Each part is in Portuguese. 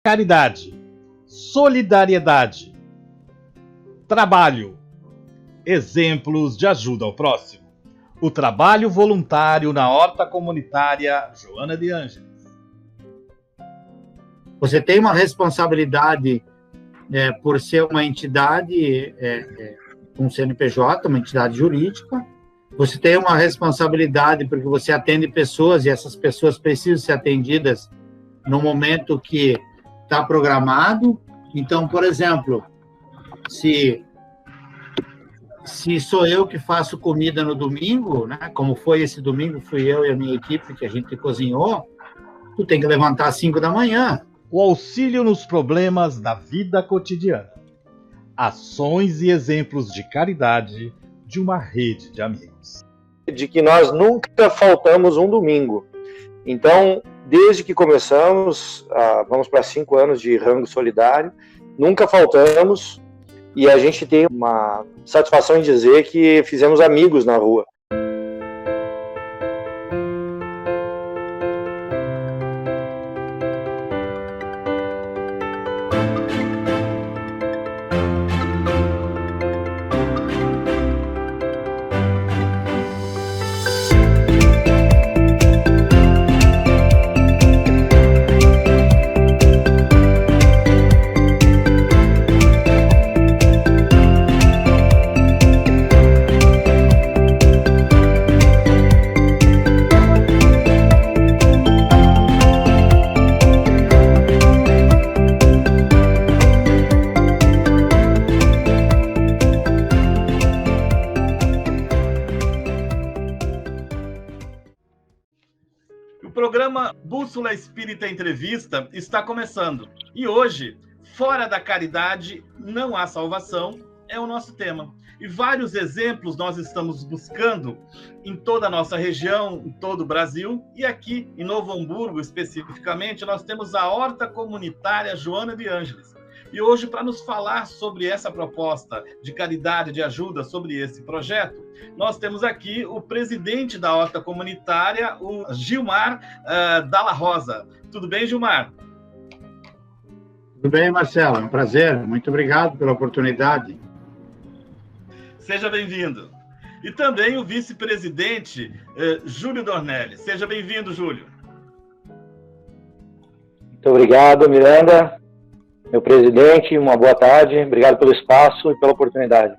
Caridade, solidariedade, trabalho, exemplos de ajuda ao próximo. O trabalho voluntário na horta comunitária Joana de Ângeles. Você tem uma responsabilidade por ser uma entidade com CNPJ, uma entidade jurídica. Você tem uma responsabilidade porque você atende pessoas e essas pessoas precisam ser atendidas no momento que está programado. Então, por exemplo, se sou eu que faço comida no domingo, né, como foi esse domingo, fui eu e a minha equipe que a gente cozinhou, tu tem que levantar às 5 da manhã. O auxílio nos problemas da vida cotidiana. Ações e exemplos de caridade de uma rede de amigos. De que nós nunca faltamos um domingo. Então, desde que começamos, vamos para 5 anos de rango solidário, nunca faltamos e a gente tem uma satisfação em dizer que fizemos amigos na rua. O programa Bússola Espírita Entrevista está começando. E hoje, fora da caridade, não há salvação, é o nosso tema. E vários exemplos nós estamos buscando em toda a nossa região, em todo o Brasil. E aqui em Novo Hamburgo, especificamente, nós temos a Horta Comunitária Joana de Ângeles. E hoje, para nos falar sobre essa proposta de caridade, de ajuda, sobre esse projeto, nós temos aqui o presidente da Horta Comunitária, o Gilmar Dalla Rosa. Tudo bem, Gilmar? Tudo bem, Marcelo. É um prazer. Muito obrigado pela oportunidade. Seja bem-vindo. E também o vice-presidente, Júlio Dornelles. Seja bem-vindo, Júlio. Muito obrigado, Miranda. Meu presidente, uma boa tarde. Obrigado pelo espaço e pela oportunidade.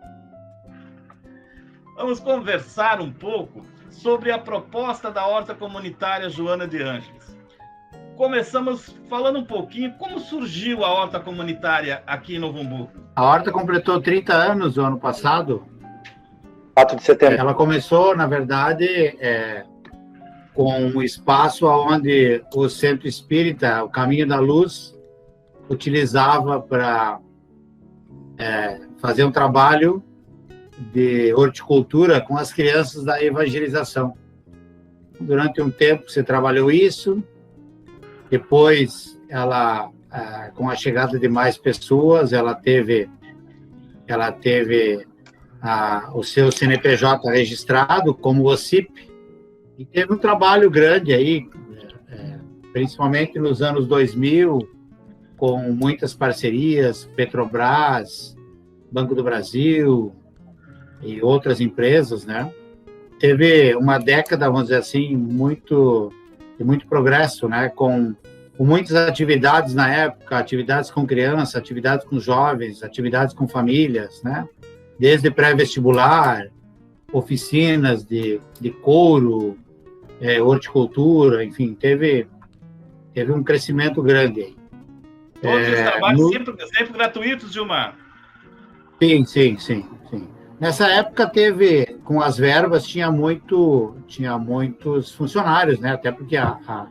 Vamos conversar um pouco sobre a proposta da Horta Comunitária Joana de Ângeles. Começamos falando um pouquinho como surgiu a Horta Comunitária aqui em Novo Hamburgo. A Horta completou 30 anos no ano passado. 4 de setembro. Ela começou, na verdade, com um espaço onde o Centro Espírita, o Caminho da Luz, utilizava para fazer um trabalho de horticultura com as crianças da evangelização. Durante um tempo se trabalhou isso, depois ela, com a chegada de mais pessoas, ela teve o seu CNPJ registrado como OCIP, e teve um trabalho grande aí, principalmente nos anos 2000, com muitas parcerias, Petrobras, Banco do Brasil e outras empresas, né? Teve uma década, vamos dizer assim, de muito progresso, né? Com muitas atividades na época, atividades com crianças, atividades com jovens, atividades com famílias, né? Desde pré-vestibular, oficinas de couro, horticultura, enfim, teve um crescimento grande aí. Todos os trabalhos sempre gratuitos, Gilmar? Sim. Nessa época com as verbas, tinha muitos funcionários, né? Até porque a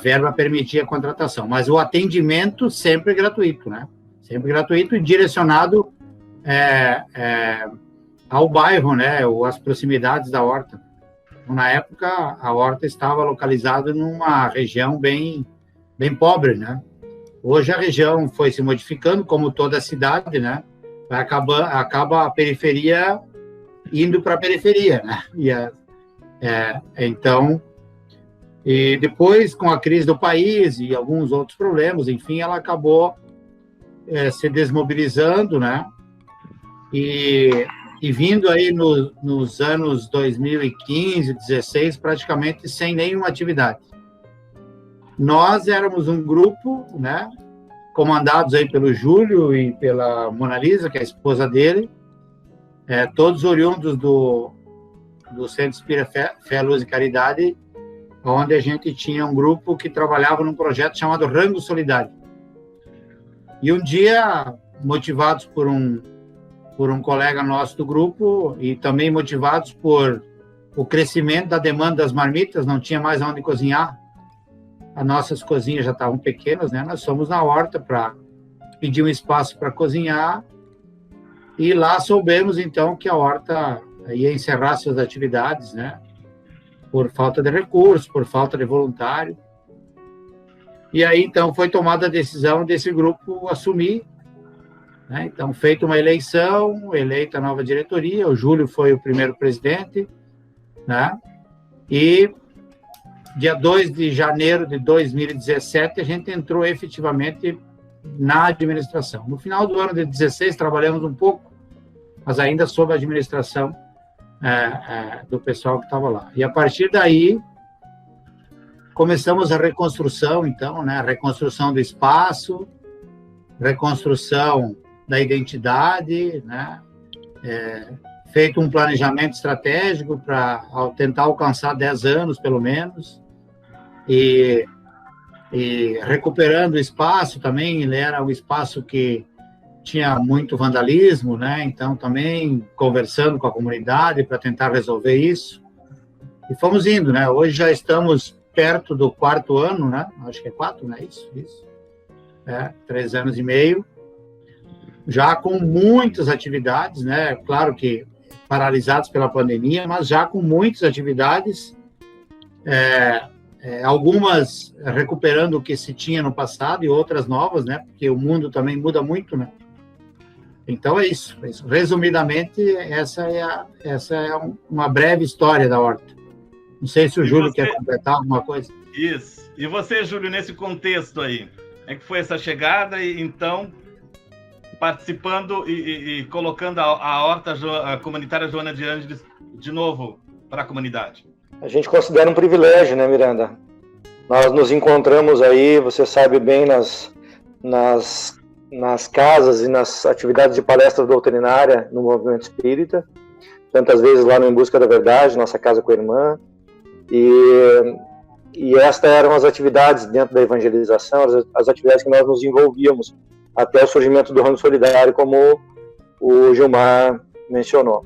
verba permitia a contratação, mas o atendimento sempre gratuito, né? Sempre gratuito e direcionado ao bairro, né? Ou às proximidades da horta. Na época, a horta estava localizada numa região bem pobre, né? Hoje a região foi se modificando, como toda a cidade, né? Acaba a periferia indo para a periferia, né? Então, E depois, com a crise do país e alguns outros problemas, enfim, ela acabou se desmobilizando, né? E vindo aí nos anos 2015, 2016, praticamente sem nenhuma atividade. Nós éramos um grupo, né? Comandados aí pelo Júlio e pela Mona Lisa, que é a esposa dele, todos oriundos do Centro Espírita Fé, Luz e Caridade, onde a gente tinha um grupo que trabalhava num projeto chamado Rango Solidário. E um dia, motivados por um colega nosso do grupo e também motivados por o crescimento da demanda das marmitas, não tinha mais onde cozinhar, as nossas cozinhas já estavam pequenas, né? Nós fomos na horta para pedir um espaço para cozinhar e lá soubemos, então, que a horta ia encerrar suas atividades, né? Por falta de recursos, por falta de voluntário. E aí, então, foi tomada a decisão desse grupo assumir, né? Então, feita uma eleição, eleita a nova diretoria, o Júlio foi o primeiro presidente, né? E dia 2 de janeiro de 2017, a gente entrou efetivamente na administração. No final do ano de 2016, trabalhamos um pouco, mas ainda sob a administração do pessoal que estava lá. E a partir daí, começamos a reconstrução, então, né? A reconstrução do espaço, reconstrução da identidade, né? Feito um planejamento estratégico para tentar alcançar 10 anos, pelo menos, e recuperando o espaço também. Ele era um espaço que tinha muito vandalismo, né? Então, também conversando com a comunidade para tentar resolver isso. E fomos indo, né? Hoje já estamos perto do 4º ano, né? Acho que é 4, né? Isso. 3 anos e meio. Já com muitas atividades, né? Claro que paralisados pela pandemia, mas já com muitas atividades, algumas recuperando o que se tinha no passado e outras novas, né? Porque o mundo também muda muito, né? Então é isso. Resumidamente, essa é uma breve história da horta. Não sei se o Júlio quer completar alguma coisa. Isso. E você, Júlio, nesse contexto aí, que foi essa chegada e então participando e colocando a horta comunitária Joana de Ângeles de novo para a comunidade? A gente considera um privilégio, né, Miranda? Nós nos encontramos aí, você sabe bem, nas casas e nas atividades de palestra doutrinária no movimento espírita, tantas vezes lá no Em Busca da Verdade, nossa casa com a irmã, e estas eram as atividades dentro da evangelização, as atividades que nós nos envolvíamos até o surgimento do Rango Solidário, como o Gilmar mencionou.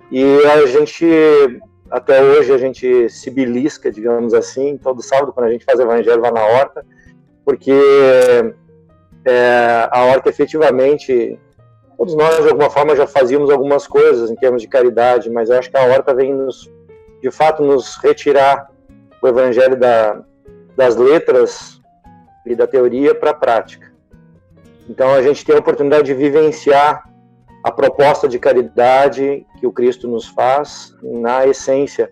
E a gente, até hoje, a gente se belisca, digamos assim, todo sábado, quando a gente faz evangelho lá na horta, porque a horta, efetivamente, todos nós, de alguma forma, já fazíamos algumas coisas em termos de caridade, mas eu acho que a horta vem, de fato, nos retirar o evangelho das letras e da teoria para a prática. Então, a gente tem a oportunidade de vivenciar a proposta de caridade que o Cristo nos faz, na essência,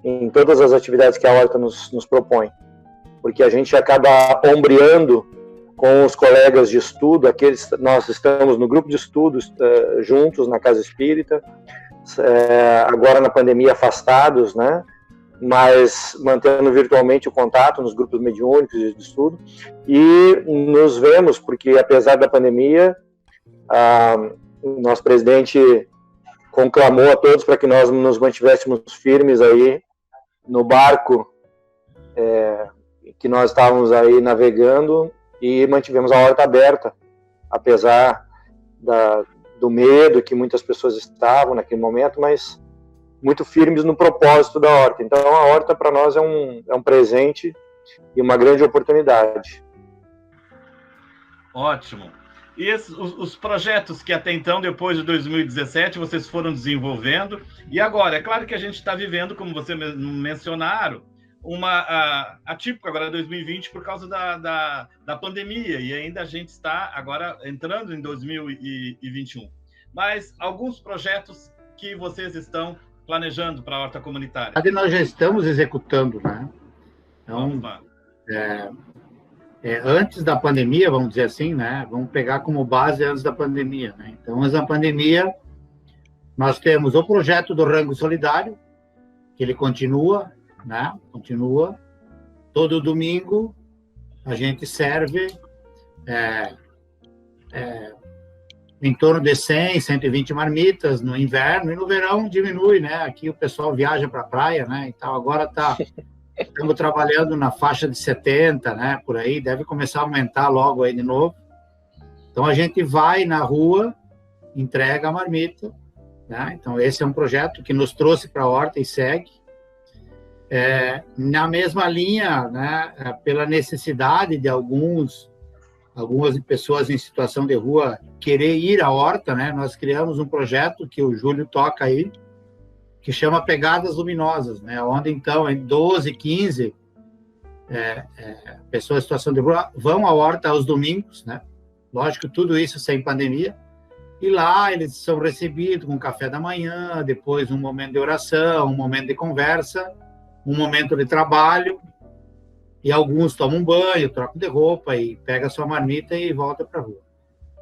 em todas as atividades que a horta nos propõe. Porque a gente acaba ombreando com os colegas de estudo, nós estamos no grupo de estudos juntos na Casa Espírita, agora na pandemia afastados, né? Mas mantendo virtualmente o contato nos grupos mediúnicos de estudo, e nos vemos, porque apesar da pandemia, o nosso presidente conclamou a todos para que nós nos mantivéssemos firmes aí no barco que nós estávamos aí navegando, e mantivemos a horta aberta, apesar do medo que muitas pessoas estavam naquele momento, mas muito firmes no propósito da horta. Então, a horta para nós é um presente e uma grande oportunidade. Ótimo. E os projetos que até então, depois de 2017, vocês foram desenvolvendo, e agora, é claro que a gente está vivendo, como vocês mencionaram, uma atípica agora 2020 por causa da pandemia, e ainda a gente está agora entrando em 2021. Mas alguns projetos que vocês estão planejando para a horta comunitária? Nós já estamos executando, né? Então, antes da pandemia, vamos dizer assim, né? Vamos pegar como base antes da pandemia, né? Então, antes da pandemia, nós temos o projeto do Rango Solidário, que ele continua, né? Continua. Todo domingo, a gente serve em torno de 100, 120 marmitas no inverno, e no verão diminui, né? Aqui o pessoal viaja para a praia, né? Então, agora estamos trabalhando na faixa de 70, né? Por aí, deve começar a aumentar logo aí de novo. Então, a gente vai na rua, entrega a marmita, né? Então, esse é um projeto que nos trouxe para a horta e segue. Na mesma linha, né? Pela necessidade de algumas pessoas em situação de rua querer ir à horta, né? Nós criamos um projeto que o Júlio toca aí, que chama Pegadas Luminosas, né? Onde, então, em 12, 15 pessoas em situação de rua vão à horta aos domingos, né? Lógico, tudo isso sem pandemia. E lá eles são recebidos com café da manhã, depois um momento de oração, um momento de conversa, um momento de trabalho, e alguns tomam banho, trocam de roupa e pegam a sua marmita e voltam para a rua,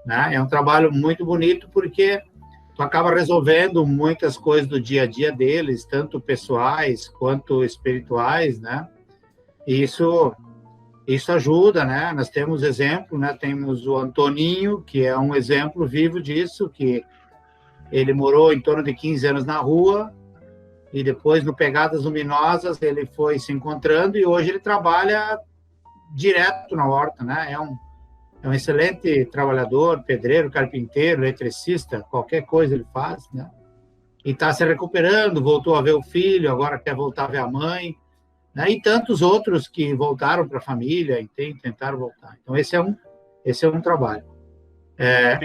né? É um trabalho muito bonito porque tu acaba resolvendo muitas coisas do dia a dia deles, tanto pessoais quanto espirituais, né? E isso ajuda, né? Nós temos exemplo, né? Temos o Antoninho, que é um exemplo vivo disso, que ele morou em torno de 15 anos na rua, e depois, no Pegadas Luminosas, ele foi se encontrando, e hoje ele trabalha direto na horta, né? É um excelente trabalhador, pedreiro, carpinteiro, eletricista, qualquer coisa ele faz, né? E está se recuperando, voltou a ver o filho, agora quer voltar a ver a mãe, né? E tantos outros que voltaram para a família e tentaram voltar. Então, esse é um trabalho.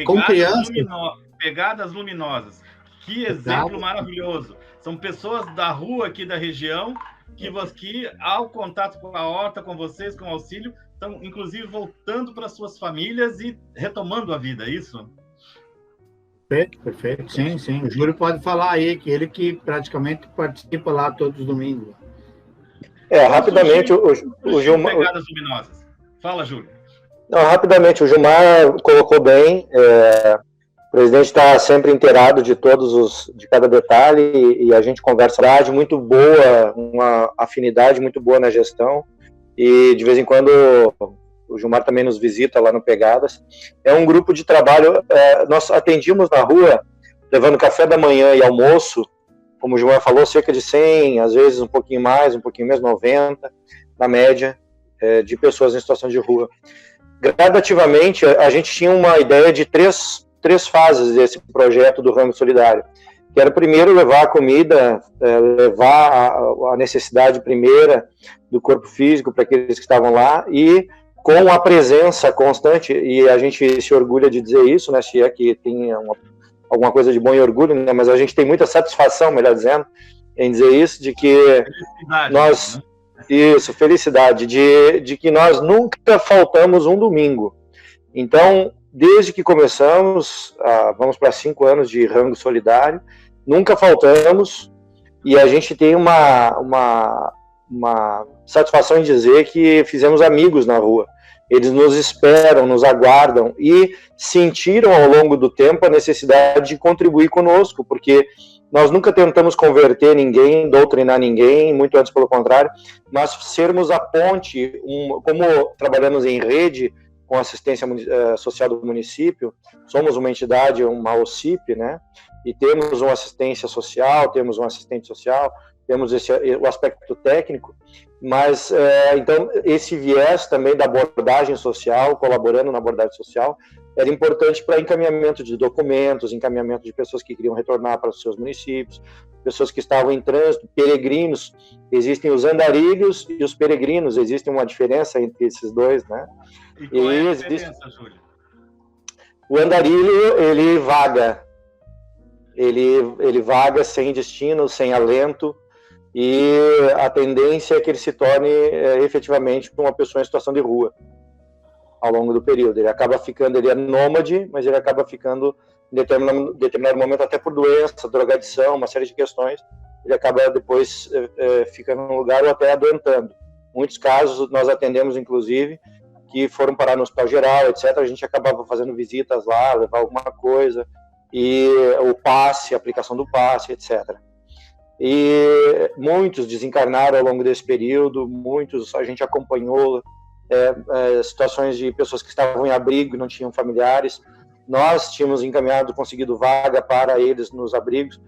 Com crianças... Pegadas Luminosas. Que exemplo maravilhoso. São pessoas da rua aqui da região que ao contato com a horta, com vocês, com o auxílio, estão, inclusive, voltando para suas famílias e retomando a vida, é isso? Perfeito. Sim. O Júlio pode falar aí, que ele que praticamente participa lá todos os domingos. Rapidamente, o Gilmar... Pegadas Luminosas. Fala, Júlio. Não, rapidamente, o Gilmar colocou bem... O presidente está sempre inteirado de cada detalhe, e a gente conversa muito boa, uma afinidade muito boa na gestão, e de vez em quando o Gilmar também nos visita lá no Pegadas. É um grupo de trabalho, nós atendimos na rua, levando café da manhã e almoço, como o Gilmar falou, cerca de 100, às vezes um pouquinho mais, um pouquinho menos, 90, na média, de pessoas em situação de rua. Gradativamente, a gente tinha uma ideia de três fases desse projeto do Rango Solidário, que era primeiro levar a comida, levar a necessidade primeira do corpo físico para aqueles que estavam lá, e com a presença constante, e a gente se orgulha de dizer isso, né, se é que tem alguma coisa de bom e orgulho, né, mas a gente tem muita satisfação, melhor dizendo, em dizer isso, de que nós... Né? Isso, felicidade, de que nós nunca faltamos um domingo. Então, desde que começamos, vamos para 5 anos de Rango Solidário, nunca faltamos, e a gente tem uma satisfação em dizer que fizemos amigos na rua. Eles nos esperam, nos aguardam, e sentiram ao longo do tempo a necessidade de contribuir conosco, porque nós nunca tentamos converter ninguém, doutrinar ninguém, muito antes pelo contrário, mas sermos a ponte, como trabalhamos em rede, com assistência social do município, somos uma entidade, uma OCIP, né? E temos uma assistência social, temos um assistente social, temos o aspecto técnico, mas, então, esse viés também da abordagem social, colaborando na abordagem social, era importante para encaminhamento de documentos, encaminhamento de pessoas que queriam retornar para os seus municípios, pessoas que estavam em trânsito, peregrinos. Existem os andarilhos e os peregrinos, existe uma diferença entre esses dois, né? E qual é a diferença, Júlio? O andarilho, ele vaga. Ele vaga sem destino, sem alento, e a tendência é que ele se torne efetivamente uma pessoa em situação de rua ao longo do período. Ele acaba ficando, ele é nômade, mas ele acaba ficando em determinado momento, até por doença, drogadição, uma série de questões, ele acaba depois ficando num lugar ou até adoentando. Muitos casos nós atendemos, inclusive, que foram parar no hospital geral, etc. A gente acabava fazendo visitas lá, levar alguma coisa, e o passe, a aplicação do passe, etc. E muitos desencarnaram ao longo desse período, muitos a gente acompanhou, situações de pessoas que estavam em abrigo e não tinham familiares. Nós tínhamos conseguido vaga para eles nos abrigos.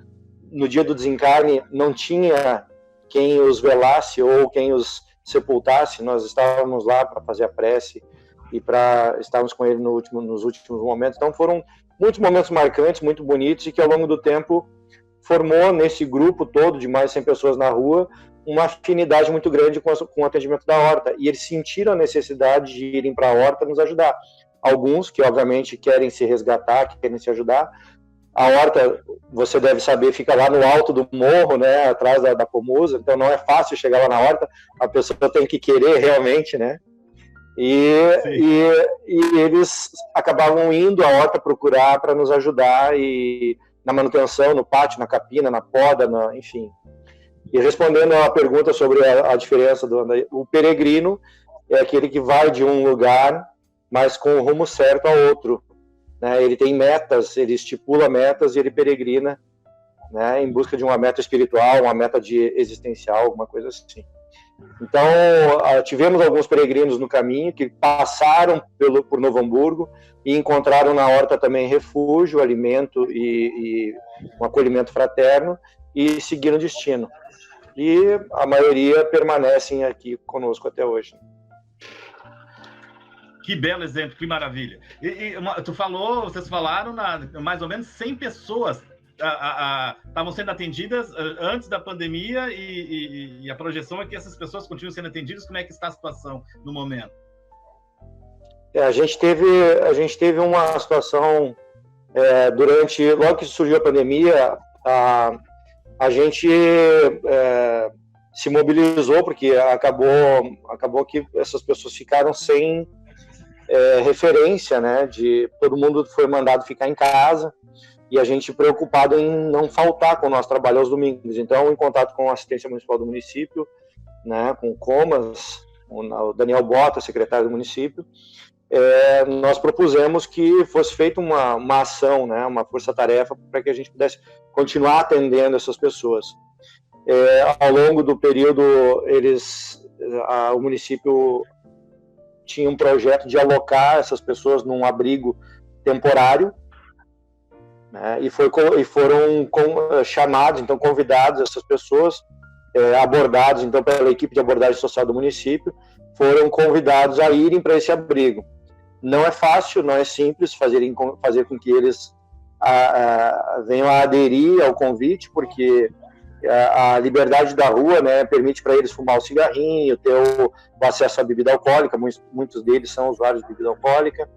No dia do desencarne, não tinha quem os velasse ou quem os sepultasse. Nós estávamos lá para fazer a prece e para estarmos com ele nos últimos momentos. Então foram muitos momentos marcantes, muito bonitos, e que ao longo do tempo formou nesse grupo todo de mais de 100 pessoas na rua uma afinidade muito grande com o atendimento da horta, e eles sentiram a necessidade de irem para a horta nos ajudar. Alguns que obviamente querem se resgatar, que querem se ajudar. A horta, você deve saber, fica lá no alto do morro, né, atrás da Comusa, então não é fácil chegar lá na horta, a pessoa tem que querer realmente, né? E eles acabavam indo à horta procurar para nos ajudar, e na manutenção, no pátio, na capina, na poda, enfim. E respondendo à pergunta sobre a diferença o peregrino é aquele que vai de um lugar, mas com o rumo certo a outro, né? Ele tem metas, ele estipula metas e ele peregrina, né, em busca de uma meta espiritual, uma meta existencial, alguma coisa assim. Então, tivemos alguns peregrinos no caminho que passaram por Novo Hamburgo e encontraram na horta também refúgio, alimento e um acolhimento fraterno, e seguiram o destino. E a maioria permanecem aqui conosco até hoje. Que belo exemplo, que maravilha. Vocês falaram, mais ou menos 100 pessoas estavam sendo atendidas antes da pandemia, e a projeção é que essas pessoas continuam sendo atendidas. Como é que está a situação no momento? A gente teve uma situação logo que surgiu a pandemia, a gente se mobilizou, porque acabou que essas pessoas ficaram sem referência, né? Todo mundo foi mandado ficar em casa, e a gente preocupado em não faltar com o nosso trabalho aos domingos. Então, em contato com a assistência municipal do município, né, com o Comas, o Daniel Bota, secretário do município, nós propusemos que fosse feita uma ação, né, uma força-tarefa, para que a gente pudesse continuar atendendo essas pessoas. Ao longo do período, o município tinha um projeto de alocar essas pessoas num abrigo temporário, né, e foram chamados, então convidados, essas pessoas, abordados então pela equipe de abordagem social do município, foram convidados a irem para esse abrigo. Não é fácil, não é simples fazer com que eles venham a aderir ao convite, porque a liberdade da rua, né, permite para eles fumar o cigarrinho, ter o acesso à bebida alcoólica. Muitos deles são usuários de bebida alcoólica.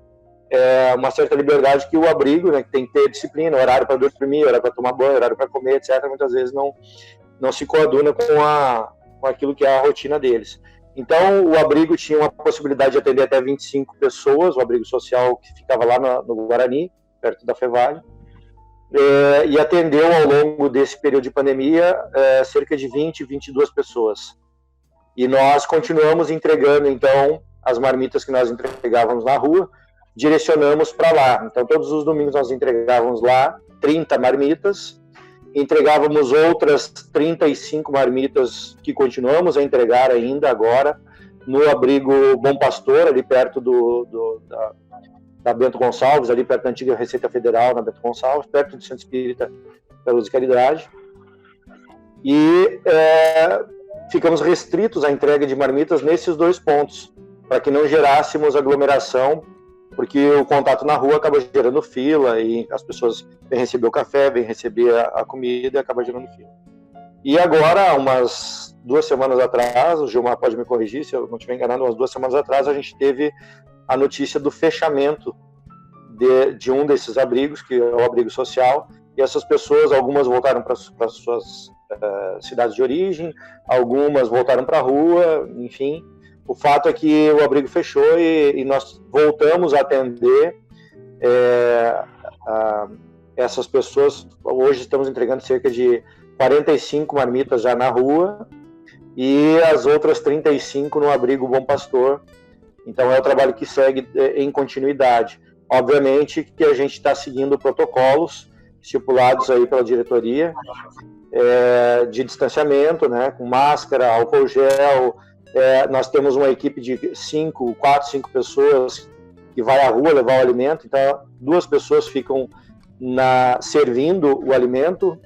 Uma certa liberdade que o abrigo, né, que tem que ter disciplina, horário para dormir, horário para tomar banho, horário para comer, etc. Muitas vezes não se coaduna com aquilo que é a rotina deles. Então, o abrigo tinha uma possibilidade de atender até 25 pessoas, o abrigo social que ficava lá no Guarani, perto da Fevale, e atendeu ao longo desse período de pandemia cerca de 22 pessoas. E nós continuamos entregando, então, as marmitas que nós entregávamos na rua, direcionamos para lá. Então, todos os domingos nós entregávamos lá 30 marmitas, entregávamos outras 35 marmitas que continuamos a entregar ainda agora no abrigo Bom Pastor, ali perto da Bento Gonçalves, ali perto da antiga Receita Federal, na Bento Gonçalves, perto do Centro Espírita da Luz e Caridade. E ficamos restritos à entrega de marmitas nesses dois pontos, para que não gerássemos aglomeração, porque o contato na rua acaba gerando fila, e as pessoas vêm receber o café, vêm receber a comida, e acaba gerando fila. E agora, umas 2 semanas atrás, o Gilmar pode me corrigir se eu não estiver enganado, umas 2 semanas atrás, a gente teve a notícia do fechamento de um desses abrigos, que é o abrigo social, e essas pessoas, algumas voltaram para suas cidades de origem, algumas voltaram para a rua, enfim. O fato é que o abrigo fechou e nós voltamos a atender essas pessoas. Hoje estamos entregando cerca de 45 marmitas já na rua, e as outras 35 no Abrigo Bom Pastor. Então é o trabalho que segue em continuidade. Obviamente que a gente está seguindo protocolos estipulados aí pela diretoria de distanciamento, né, com máscara, álcool gel. Nós temos uma equipe de 4, 5 pessoas que vai à rua levar o alimento, então 2 pessoas ficam servindo o alimento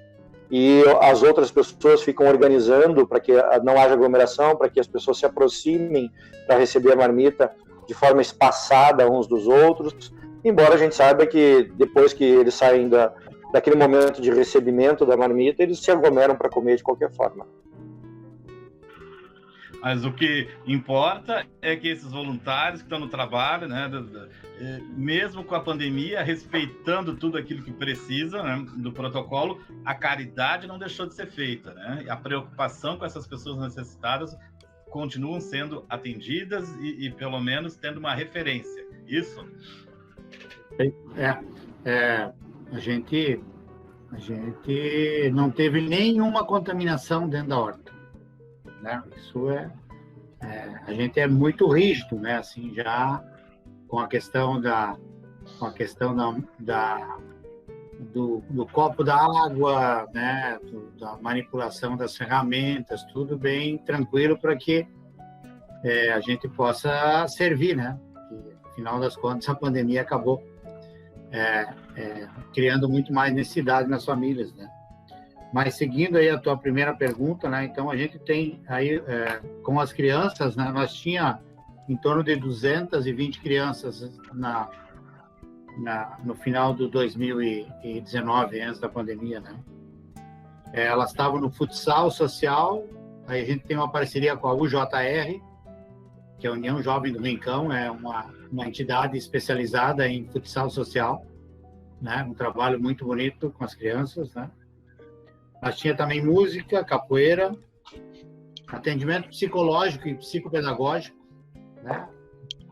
e as outras pessoas ficam organizando para que não haja aglomeração, para que as pessoas se aproximem para receber a marmita de forma espaçada uns dos outros, embora a gente saiba que depois que eles saem daquele momento de recebimento da marmita, eles se aglomeram para comer de qualquer forma. Mas o que importa é que esses voluntários que estão no trabalho, né, mesmo com a pandemia, respeitando tudo aquilo que precisa, né, do protocolo, a caridade não deixou de ser feita, né? A preocupação com essas pessoas necessitadas continuam sendo atendidas e pelo menos tendo uma referência. Isso? A gente não teve nenhuma contaminação dentro da horta, né? Isso a gente é muito rígido, né? Assim, já com a questão do copo da água, né? Da manipulação das ferramentas, tudo bem tranquilo para que a gente possa servir, né? E, afinal das contas, a pandemia acabou criando muito mais necessidade nas famílias, né? Mas seguindo aí a tua primeira pergunta, né? Então a gente tem aí com as crianças, né? Nós tinha em torno de 220 crianças no final do 2019, antes da pandemia, né? Elas estavam no futsal social. Aí a gente tem uma parceria com a UJR, que é a União Jovem do Rincão, é uma entidade especializada em futsal social, né? Um trabalho muito bonito com as crianças, né? Nós tinha também música, capoeira, atendimento psicológico e psicopedagógico, né?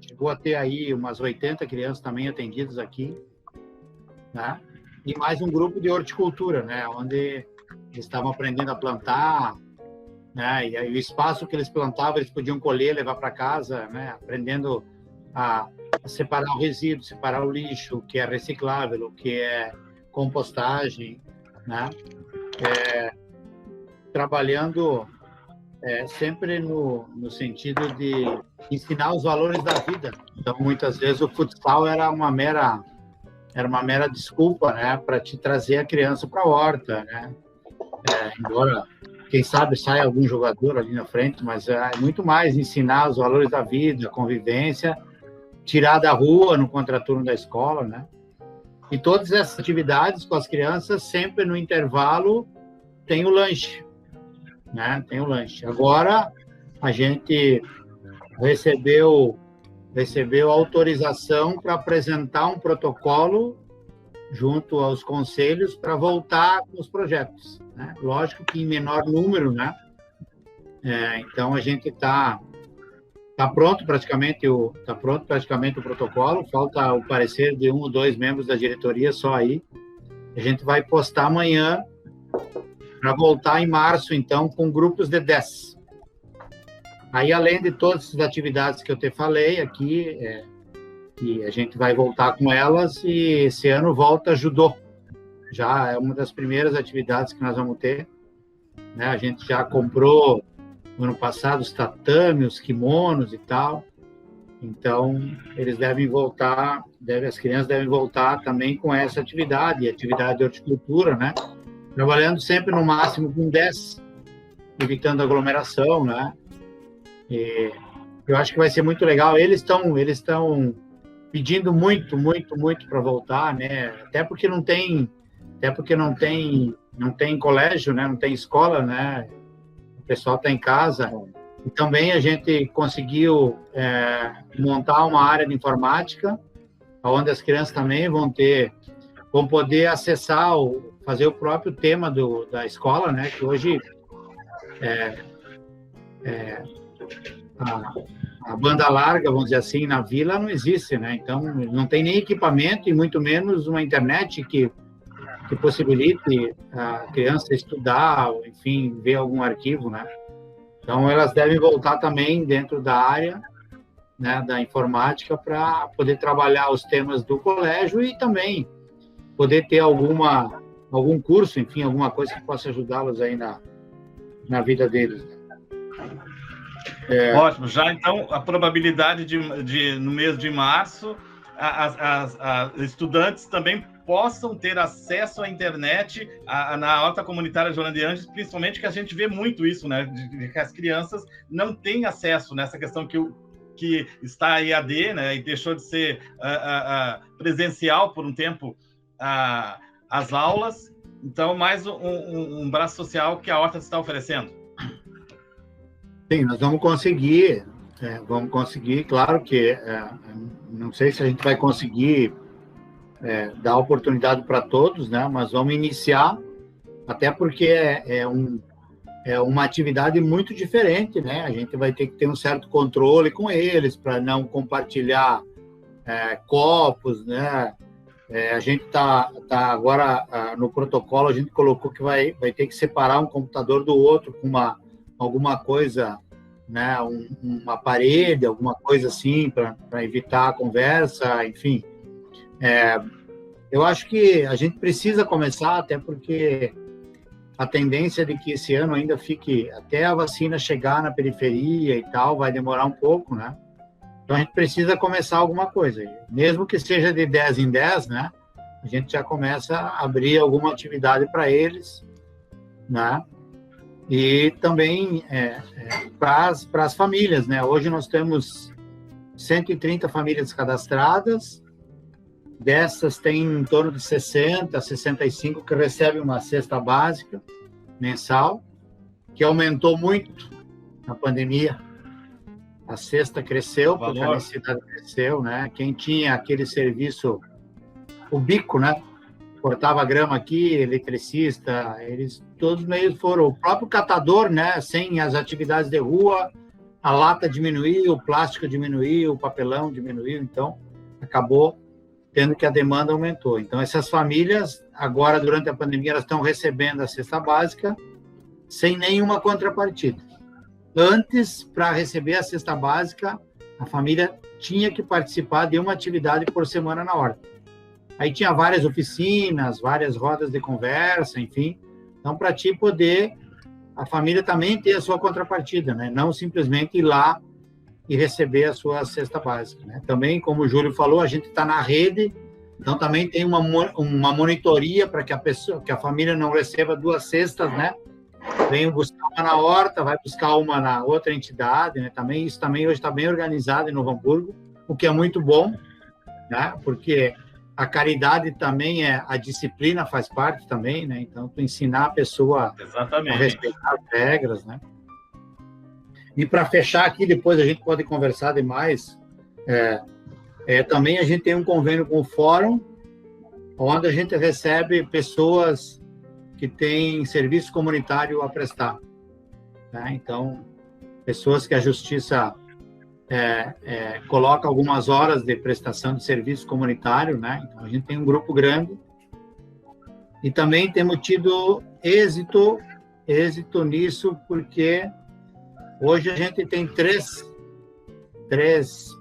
Chegou a ter aí umas 80 crianças também atendidas aqui, né? E mais um grupo de horticultura, né? Onde eles estavam aprendendo a plantar, né? E aí o espaço que eles plantavam, eles podiam colher, levar para casa, né? Aprendendo a separar o resíduo, separar o lixo, o que é reciclável, o que é compostagem, né? Trabalhando sempre no sentido de ensinar os valores da vida. Então, muitas vezes o futsal era uma mera desculpa, né, para te trazer a criança para a horta, né? Embora, quem sabe, saia algum jogador ali na frente, mas é muito mais ensinar os valores da vida, a convivência, tirar da rua no contraturno da escola, né? E todas essas atividades com as crianças, sempre no intervalo, tem o lanche, né? Tem o lanche. Agora, a gente recebeu autorização para apresentar um protocolo junto aos conselhos para voltar com os projetos, né? Lógico que em menor número, né? Então, a gente está pronto praticamente o protocolo, falta o parecer de 1 ou 2 membros da diretoria só aí. A gente vai postar amanhã para voltar em março, então, com grupos de 10. Aí, além de todas as atividades que eu te falei aqui, e a gente vai voltar com elas, e esse ano volta judô. Já é uma das primeiras atividades que nós vamos ter, né? A gente já comprou no ano passado os tatames, os kimonos e tal. Então, eles devem voltar, as crianças devem voltar também com essa atividade de horticultura, né? Trabalhando sempre no máximo com 10, evitando aglomeração, né? E eu acho que vai ser muito legal. Eles estão pedindo muito para voltar, né? Até porque não tem colégio, né? Não tem escola, né? O pessoal está em casa. E também a gente conseguiu montar uma área de informática, onde as crianças também vão poder acessar, fazer o próprio tema da escola, né? Que hoje a banda larga, vamos dizer assim, na vila não existe, né? Então, não tem nem equipamento e muito menos uma internet que possibilite a criança estudar, ou, enfim, ver algum arquivo, né? Então, elas devem voltar também dentro da área, né, da informática, para poder trabalhar os temas do colégio e também poder ter algum curso, enfim, alguma coisa que possa ajudá-los aí na vida deles. Ótimo. Já, então, a probabilidade no mês de março, as estudantes também possam ter acesso à internet na alta comunitária Joana de Ângeles, principalmente que a gente vê muito isso, né? De que as crianças não têm acesso nessa questão que está EAD, né? E deixou de ser presencial por um tempo as aulas. Então, mais um braço social que a Horta está oferecendo. Sim, nós vamos conseguir, claro que não sei se a gente vai conseguir dar oportunidade para todos, né? Mas vamos iniciar, até porque é uma atividade muito diferente, né? A gente vai ter que ter um certo controle com eles para não compartilhar copos, né? A gente tá agora no protocolo, a gente colocou que vai ter que separar um computador do outro com alguma coisa, né? Uma parede, alguma coisa assim, para evitar a conversa, enfim. Eu acho que a gente precisa começar, até porque a tendência de que esse ano ainda fique, até a vacina chegar na periferia e tal, vai demorar um pouco, né? Então, a gente precisa começar alguma coisa. Mesmo que seja de 10 em 10, né? A gente já começa a abrir alguma atividade para eles, né? E também para as famílias, né? Hoje nós temos 130 famílias cadastradas. Dessas, tem em torno de 60, 65 que recebem uma cesta básica mensal, que aumentou muito na pandemia. A cesta cresceu, porque a necessidade cresceu, né? Quem tinha aquele serviço, o bico, né? Cortava grama aqui, eletricista, eles todos meio foram. O próprio catador, né? Sem as atividades de rua, a lata diminuiu, o plástico diminuiu, o papelão diminuiu, então acabou tendo que a demanda aumentou. Então, essas famílias, agora, durante a pandemia, elas estão recebendo a cesta básica sem nenhuma contrapartida. Antes, para receber a cesta básica, a família tinha que participar de uma atividade por semana na horta. Aí tinha várias oficinas, várias rodas de conversa, enfim. Então, para ti poder, a família também ter a sua contrapartida, né? Não simplesmente ir lá e receber a sua cesta básica, né? Também, como o Júlio falou, a gente está na rede, então também tem uma monitoria para que a família não receba duas cestas, né? Vem buscar uma na horta, vai buscar uma na outra entidade, né? Isso também hoje está bem organizado em Novo Hamburgo, o que é muito bom, né? Porque a caridade também a disciplina faz parte também, né? Então, tu ensinar a pessoa a respeitar as regras, né? E para fechar aqui, depois a gente pode conversar demais, também a gente tem um convênio com o Fórum, onde a gente recebe pessoas que têm serviço comunitário a prestar. Tá? Então, pessoas que a Justiça coloca algumas horas de prestação de serviço comunitário, né? Então, a gente tem um grupo grande e também temos tido êxito nisso, porque hoje a gente tem três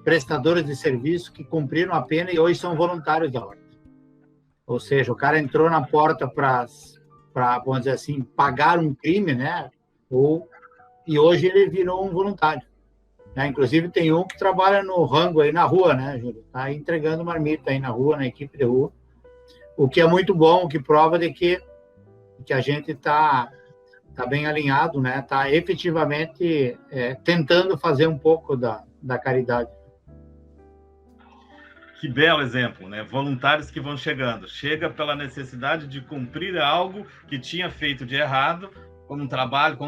prestadores de serviço que cumpriram a pena e hoje são voluntários da horta. Ou seja, o cara entrou na porta para, vamos dizer assim, pagar um crime, né? E hoje ele virou um voluntário. Né? Inclusive tem um que trabalha no rango aí na rua, né, Júlio? Está entregando marmita aí na rua, na equipe de rua. O que é muito bom, o que prova de que a gente está bem alinhado, né? Está efetivamente tentando fazer um pouco da caridade. Que belo exemplo, né? Voluntários que vão chegando. Chega pela necessidade de cumprir algo que tinha feito de errado, com um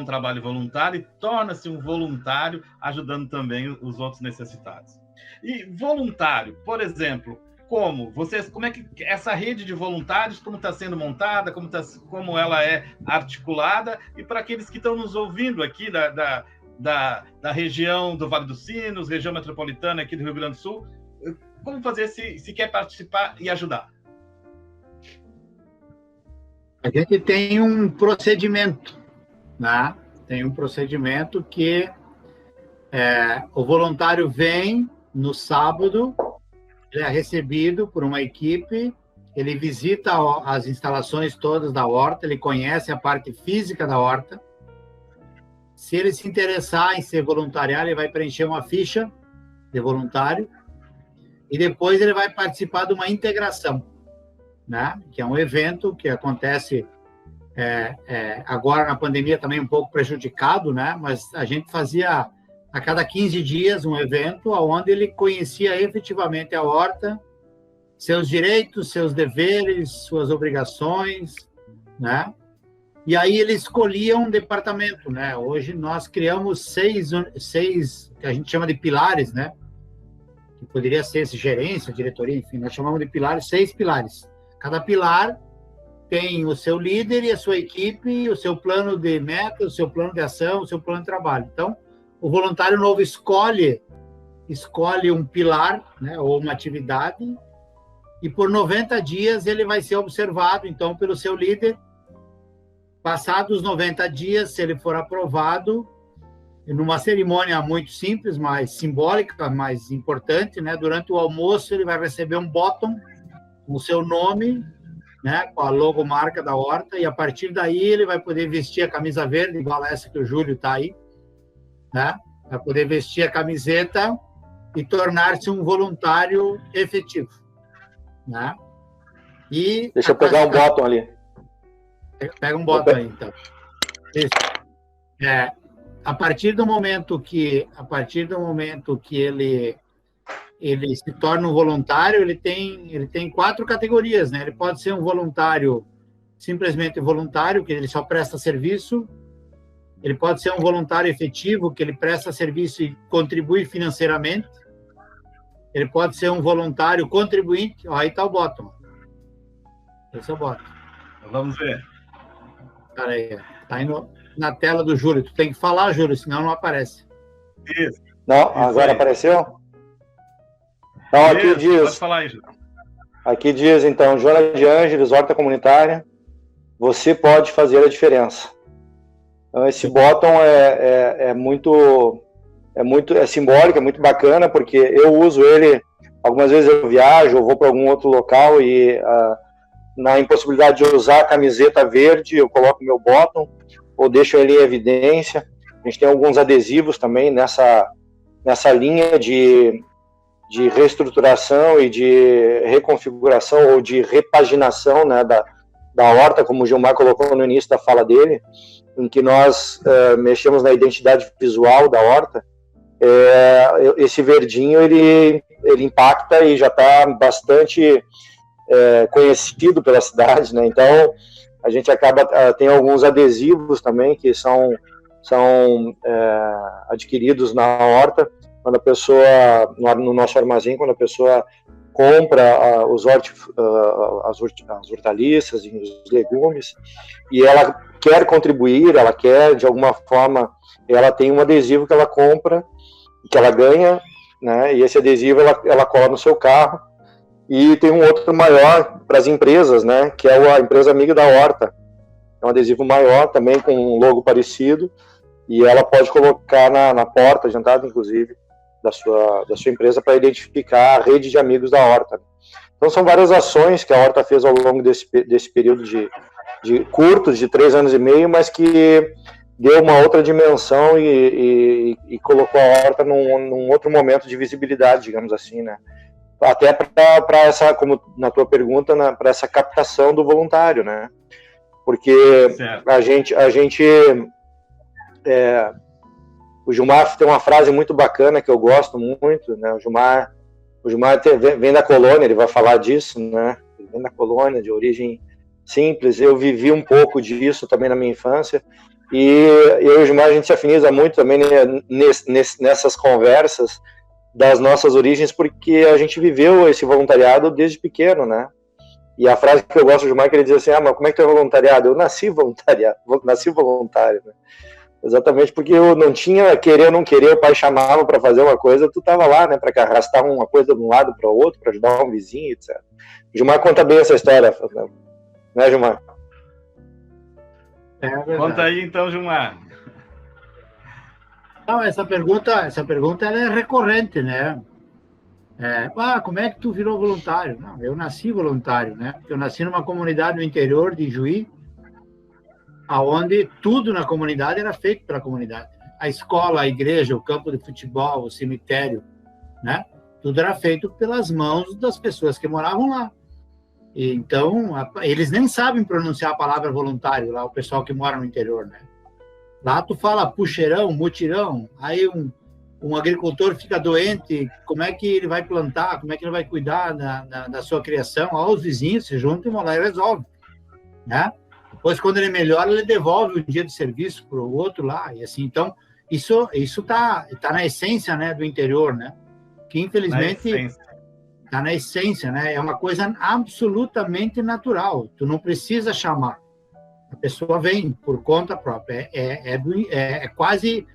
trabalho voluntário, e torna-se um voluntário, ajudando também os outros necessitados. E voluntário, por exemplo, como é que essa rede de voluntários, como está sendo montada, como ela é articulada, e para aqueles que estão nos ouvindo aqui da região do Vale dos Sinos, região metropolitana aqui do Rio Grande do Sul, como fazer se quer participar e ajudar? A gente tem um procedimento, né? Tem um procedimento que o voluntário vem no sábado, ele é recebido por uma equipe, ele visita as instalações todas da horta, ele conhece a parte física da horta. Se ele se interessar em ser voluntariado, ele vai preencher uma ficha de voluntário e depois ele vai participar de uma integração, né? Que é um evento que acontece agora na pandemia também um pouco prejudicado, né? Mas a gente fazia a cada 15 dias um evento onde ele conhecia efetivamente a horta, seus direitos, seus deveres, suas obrigações, né? E aí ele escolhia um departamento, né? Hoje nós criamos seis que a gente chama de pilares, né? Que poderia ser gerência, diretoria, enfim, nós chamamos de pilares, 6 pilares. Cada pilar tem o seu líder e a sua equipe, o seu plano de meta, o seu plano de ação, o seu plano de trabalho. Então, o voluntário novo escolhe um pilar, né, ou uma atividade, e por 90 dias ele vai ser observado, então, pelo seu líder. Passados 90 dias, se ele for aprovado, numa cerimônia muito simples, mas simbólica, mais importante, né, durante o almoço ele vai receber um bottom com o seu nome, né, com a logomarca da horta, e a partir daí ele vai poder vestir a camisa verde, igual essa que o Júlio está aí, né? Vai poder vestir a camiseta e tornar-se um voluntário efetivo, né? E deixa eu pegar um botão ali. Pega um botão aí, então. Isso. A partir do momento que ele se torna um voluntário, ele tem 4 categorias, né? Ele pode ser um voluntário, simplesmente voluntário, que ele só presta serviço. Ele pode ser um voluntário efetivo, que ele presta serviço e contribui financeiramente. Ele pode ser um voluntário contribuinte. Ó, aí está o bottom. Esse é o bottom. Vamos ver. Cara, aí, tá aí na tela do Júlio. Tu tem que falar, Júlio, senão não aparece. Isso. Não, Isso agora aí. apareceu? Então, aqui Isso, diz... pode falar aí, Júlio. Aqui diz, então, Joana de Ângeles, horta comunitária, você pode fazer a diferença. Então, esse bottom é muito simbólico, é muito bacana, porque eu uso ele, algumas vezes eu viajo, eu vou para algum outro local e na impossibilidade de usar a camiseta verde, eu coloco meu bottom, ou deixo ele em evidência. A gente tem alguns adesivos também nessa linha de reestruturação e de reconfiguração ou de repaginação, né, da horta, como o Gilmar colocou no início da fala dele, em que nós mexemos na identidade visual da horta. Esse verdinho ele impacta e já está bastante conhecido pela cidade, né? Então a gente tem alguns adesivos também que são adquiridos na horta, quando a pessoa, no nosso armazém, quando a pessoa compra as hortaliças e os legumes, e ela quer contribuir, ela quer, de alguma forma, ela tem um adesivo que ela compra, que ela ganha, né? E esse adesivo ela cola no seu carro. E tem um outro maior para as empresas, né? Que é a empresa amiga da horta. É um adesivo maior, também com um logo parecido, e ela pode colocar na porta de entrada, inclusive, da sua empresa, para identificar a rede de amigos da horta. Então são várias ações que a horta fez ao longo desse período de curtos, de 3 anos e meio, mas que deu uma outra dimensão e colocou a horta num outro momento de visibilidade, digamos assim, né? Até para essa, como na tua pergunta, para essa captação do voluntário, né? Porque a gente o Gilmar tem uma frase muito bacana que eu gosto muito, né? O Gilmar vem da colônia, ele vai falar disso, né? Ele vem da colônia, de origem simples. Eu vivi um pouco disso também na minha infância, e eu e o Gilmar, a gente se afiniza muito também nessas conversas das nossas origens, porque a gente viveu esse voluntariado desde pequeno, né? E a frase que eu gosto do Gilmar é que ele diz assim: mas como é que tu é voluntariado? Eu nasci voluntário, né? Exatamente porque eu não tinha querer ou não querer, o pai chamava para fazer uma coisa, tu tava lá, né, para arrastar uma coisa de um lado para o outro, para ajudar um vizinho, etc. O Gilmar conta bem essa história, né, Gilmar? Conta aí então, Gilmar. Não, essa pergunta ela é recorrente, né? Como é que tu virou voluntário? Não, eu nasci voluntário, né? Eu nasci numa comunidade no interior de Juí, aonde tudo na comunidade era feito pela comunidade. A escola, a igreja, o campo de futebol, o cemitério, né? Tudo era feito pelas mãos das pessoas que moravam lá. E, então, eles nem sabem pronunciar a palavra voluntário, lá o pessoal que mora no interior, né? Lá tu fala puxeirão, mutirão, aí um agricultor fica doente, como é que ele vai plantar, como é que ele vai cuidar da sua criação? Os vizinhos se juntam e vão lá e resolvem, né? Depois, quando ele melhora, ele devolve o dia de serviço para o outro lá, e assim, então, isso tá na essência, né, do interior, né? Que, infelizmente, está na essência, né? É uma coisa absolutamente natural, tu não precisa chamar, a pessoa vem por conta própria, é quase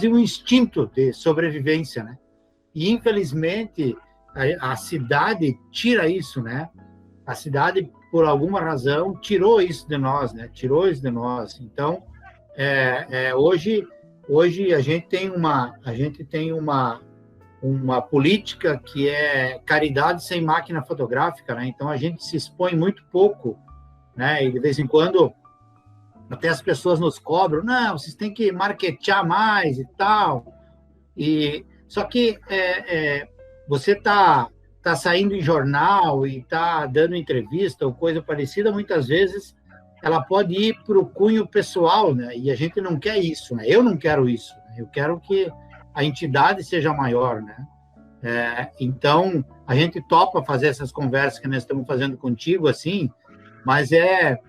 um instinto de sobrevivência, né? E, infelizmente, a cidade tira isso, né? A cidade, por alguma razão, tirou isso de nós, né? Tirou isso de nós. Então, hoje a gente tem uma política que é caridade sem máquina fotográfica, né? Então, a gente se expõe muito pouco, né? E, de vez em quando, até as pessoas nos cobram, não, vocês têm que marketear mais e tal. Só que você está saindo em jornal e está dando entrevista ou coisa parecida, muitas vezes ela pode ir para o cunho pessoal, né? E a gente não quer isso, né? Eu não quero isso, né? Eu quero que a entidade seja maior, né? Então, a gente topa fazer essas conversas que nós estamos fazendo contigo, assim, mas é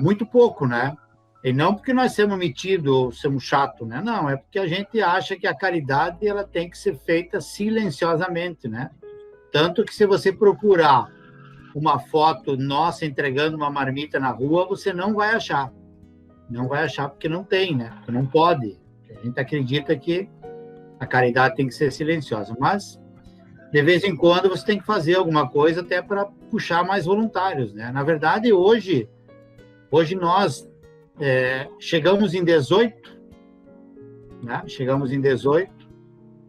muito pouco, né? E não porque nós somos metidos ou somos chatos, né? Não, é porque a gente acha que a caridade ela tem que ser feita silenciosamente, né? Tanto que se você procurar uma foto nossa entregando uma marmita na rua, você não vai achar. Não vai achar porque não tem, né? Porque não pode. A gente acredita que a caridade tem que ser silenciosa, mas de vez em quando você tem que fazer alguma coisa até para puxar mais voluntários, né? Na verdade, hoje nós chegamos em 18, né? Chegamos em 18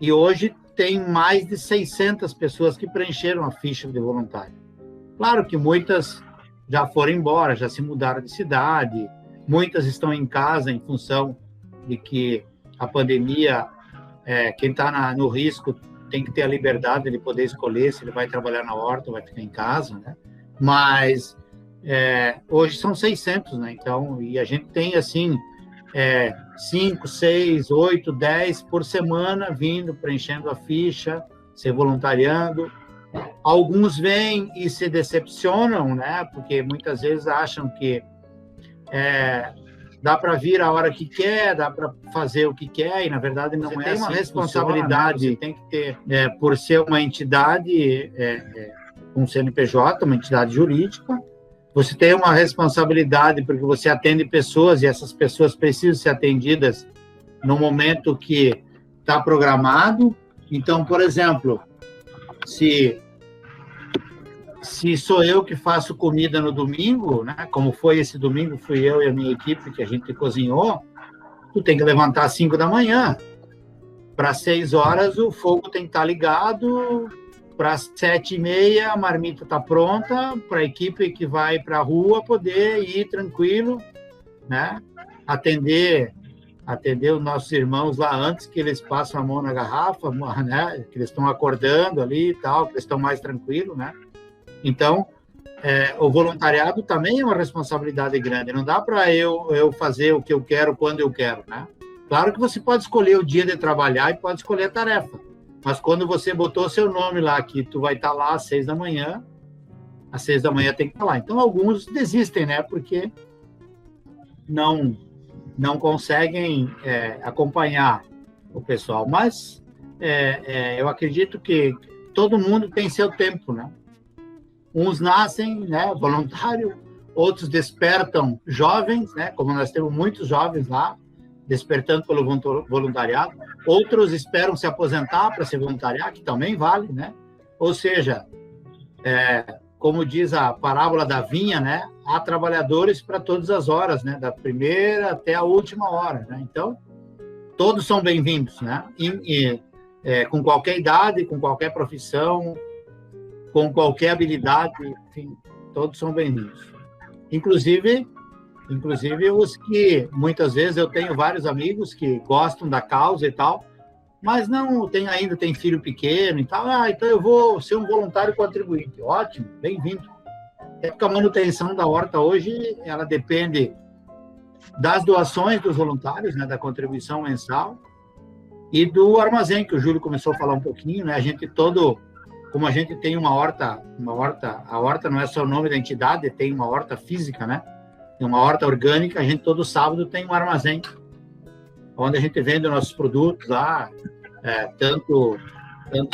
e hoje tem mais de 600 pessoas que preencheram a ficha de voluntário. Claro que muitas já foram embora, já se mudaram de cidade, muitas estão em casa em função de que a pandemia, quem está no risco tem que ter a liberdade de poder escolher se ele vai trabalhar na horta ou vai ficar em casa, né? Mas hoje são 600, né? Então, e a gente tem, assim, 5, 6, 8, 10 por semana vindo, preenchendo a ficha, se voluntariando. Alguns vêm e se decepcionam, né? Porque muitas vezes acham que dá para vir a hora que quer, dá para fazer o que quer, e na verdade não é assim. Tem uma responsabilidade, funciona, né? Você tem que ter, por ser uma entidade com CNPJ, uma entidade jurídica, você tem uma responsabilidade porque você atende pessoas e essas pessoas precisam ser atendidas no momento que está programado. Então, por exemplo, se sou eu que faço comida no domingo, né, como foi esse domingo, fui eu e a minha equipe que a gente cozinhou, tu tem que levantar às 5 da manhã. Para 6 horas o fogo tem que estar ligado, para 7h30 a marmita está pronta, para a equipe que vai para a rua poder ir tranquilo, né, atender os nossos irmãos lá antes que eles passam a mão na garrafa, né, que eles estão acordando ali e tal, que eles estão mais tranquilos, né. Então, o voluntariado também é uma responsabilidade grande. Não dá para eu fazer o que eu quero quando eu quero, né? Claro que você pode escolher o dia de trabalhar e pode escolher a tarefa. Mas quando você botou seu nome lá, que tu vai estar lá às 6 da manhã, às 6 da manhã tem que estar lá. Então, alguns desistem, né? Porque não conseguem acompanhar o pessoal. Mas eu acredito que todo mundo tem seu tempo, né? Uns nascem, né, voluntário, outros despertam jovens, né, como nós temos muitos jovens lá, despertando pelo voluntariado. Outros esperam se aposentar para se voluntariar, que também vale, né? Ou seja, como diz a parábola da vinha, né, há trabalhadores para todas as horas, né, da primeira até a última hora, né? Então, todos são bem-vindos, né? Com qualquer idade, com qualquer profissão, com qualquer habilidade, enfim, todos são bem-vindos. Inclusive os que, muitas vezes, eu tenho vários amigos que gostam da causa e tal, mas não tem filho pequeno e tal. Então eu vou ser um voluntário contribuinte. Ótimo, bem-vindo. É porque a manutenção da horta hoje, ela depende das doações dos voluntários, né, da contribuição mensal, e do armazém, que o Júlio começou a falar um pouquinho, né? Como a gente tem uma horta, a horta não é só o nome da entidade, tem uma horta física, né? Tem uma horta orgânica, a gente todo sábado tem um armazém, onde a gente vende nossos produtos lá, tanto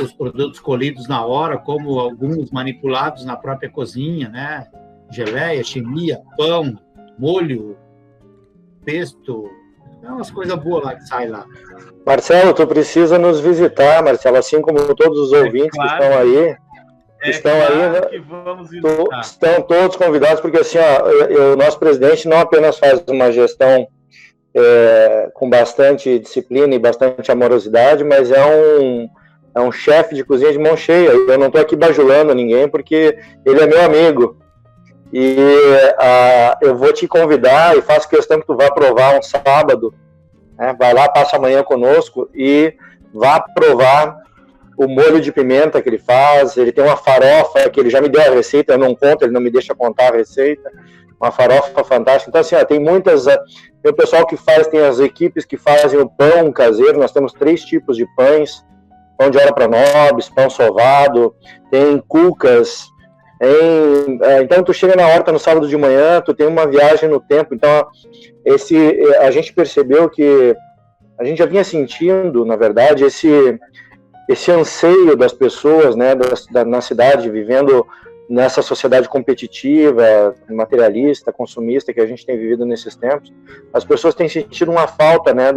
os produtos colhidos na hora, como alguns manipulados na própria cozinha, né? Geleia, chimia, pão, molho, pesto, é umas coisas boas lá que saem lá. Marcelo, tu precisa nos visitar, Marcelo, assim como todos os ouvintes que estão aí. Que vamos visitar. Estão todos convidados, porque assim, o nosso presidente não apenas faz uma gestão com bastante disciplina e bastante amorosidade, mas é um chefe de cozinha de mão cheia. Eu não estou aqui bajulando ninguém, porque ele é meu amigo. E eu vou te convidar e faço questão que tu vá provar um sábado, né? Vai lá, passa amanhã conosco e vá provar o molho de pimenta que ele faz. Ele tem uma farofa que ele já me deu a receita, eu não conto, ele não me deixa contar a receita. Uma farofa fantástica. Então, assim, tem tem o pessoal que faz, tem as equipes que fazem o pão caseiro. Nós temos 3 tipos de pães: pão de hora para nobres, pão sovado, tem cucas. Então, tu chega na horta no sábado de manhã, tu tem uma viagem no tempo. Então, a gente percebeu que a gente já vinha sentindo, na verdade, esse anseio das pessoas, né, na cidade, vivendo nessa sociedade competitiva, materialista, consumista que a gente tem vivido nesses tempos. As pessoas têm sentido uma falta, né,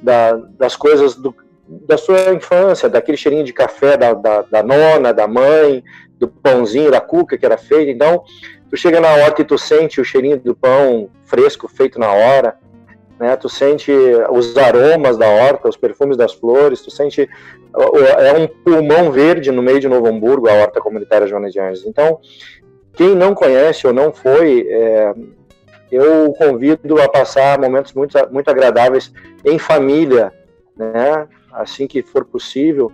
das coisas da sua infância, daquele cheirinho de café da nona, da mãe, do pãozinho, da cuca que era feita. Então, tu chega na horta e tu sente o cheirinho do pão fresco, feito na hora, né? Tu sente os aromas da horta, os perfumes das flores, tu sente... É um pulmão verde no meio de Novo Hamburgo, a Horta Comunitária Joana de Anjos. Então, quem não conhece ou não foi, eu convido a passar momentos muito, muito agradáveis em família, né? Assim que for possível,